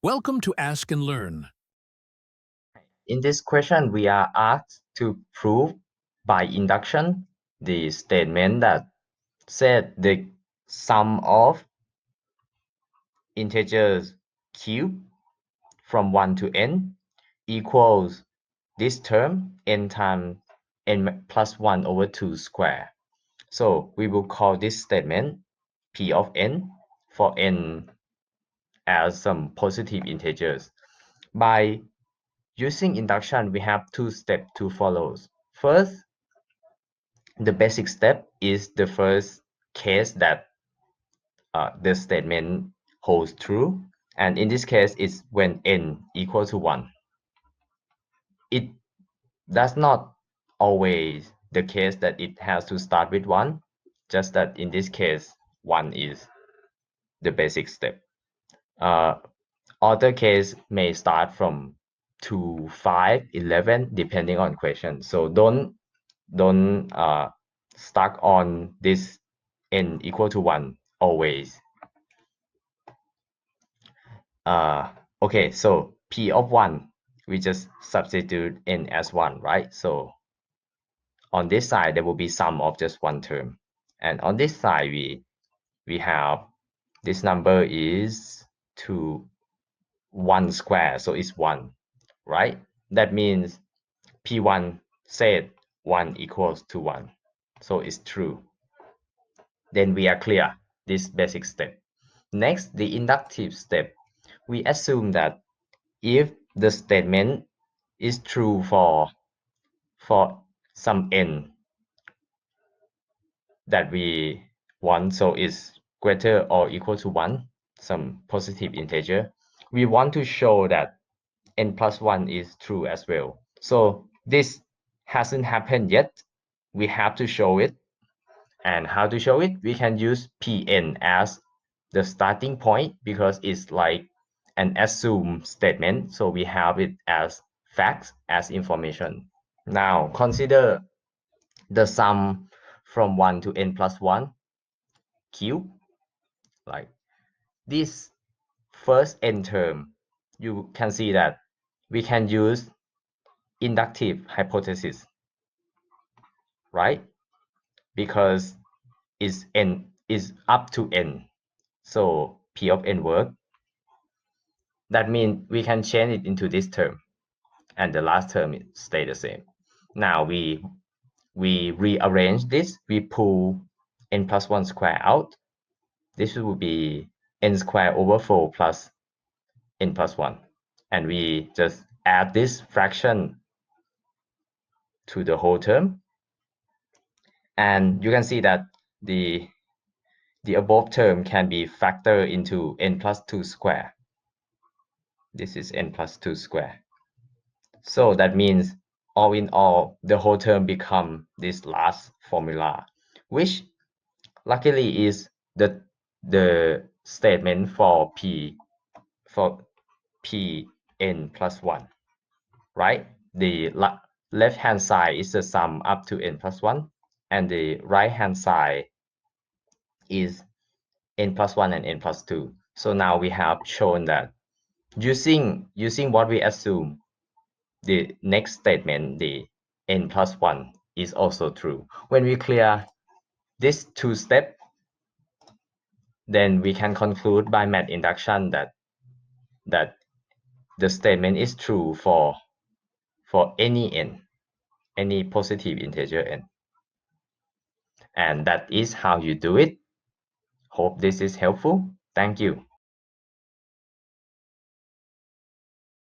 Welcome to Ask and Learn. In this question, we are asked to prove by induction the statement that said the sum of integers cube from 1 to n equals this term n times n plus 1 over 2 square. So we will call this statement p of n for n as some positive integers. By using induction, we have two steps to follow. First, the basic step is the first case that the statement holds true. And in this case, it's when n equals to 1. It does not always the case that it has to start with 1, just that in this case, 1 is the basic step. Other case may start from 2, 5, 11, depending on question. So don't stuck on this n equal to 1 always. Okay, so p of 1, we just substitute n as 1, right? So on this side, there will be sum of just one term. And on this side, we have this number is 1 square, so it's 1, right? That means p1 said 1 equals to 1, so it's true. Then we are clear this basic step. Next, the inductive step. We assume that if the statement is true for some n that we want, so it's greater or equal to 1, some positive integer, we want to show that n plus 1 is true as well. So this hasn't happened yet. We have to show it. And how to show it? We can use Pn as the starting point because it's like an assumed statement. So we have it as facts, as information. Now consider the sum from 1 to n plus 1 cube. Like this first n term, you can see that we can use inductive hypothesis, right? Because n is up to n. So p of n work. That means we can change it into this term, and the last term stay the same. Now we rearrange this. We pull n plus 1 square out. This will be n square over 4 plus n plus 1. And we just add this fraction to the whole term. And you can see that the above term can be factored into n plus 2 square. This is n plus 2 square. So that means all in all, the whole term become this last formula, which luckily is the statement for n plus 1, right? The left hand side is the sum up to n plus 1, and the right hand side is n plus 1 and n plus 2. So now we have shown that using what we assume, the next statement, the n plus 1, is also true. When we clear this two steps, then we can conclude by math induction that the statement is true for any n, any positive integer n. And that is how you do it. Hope this is helpful. Thank you.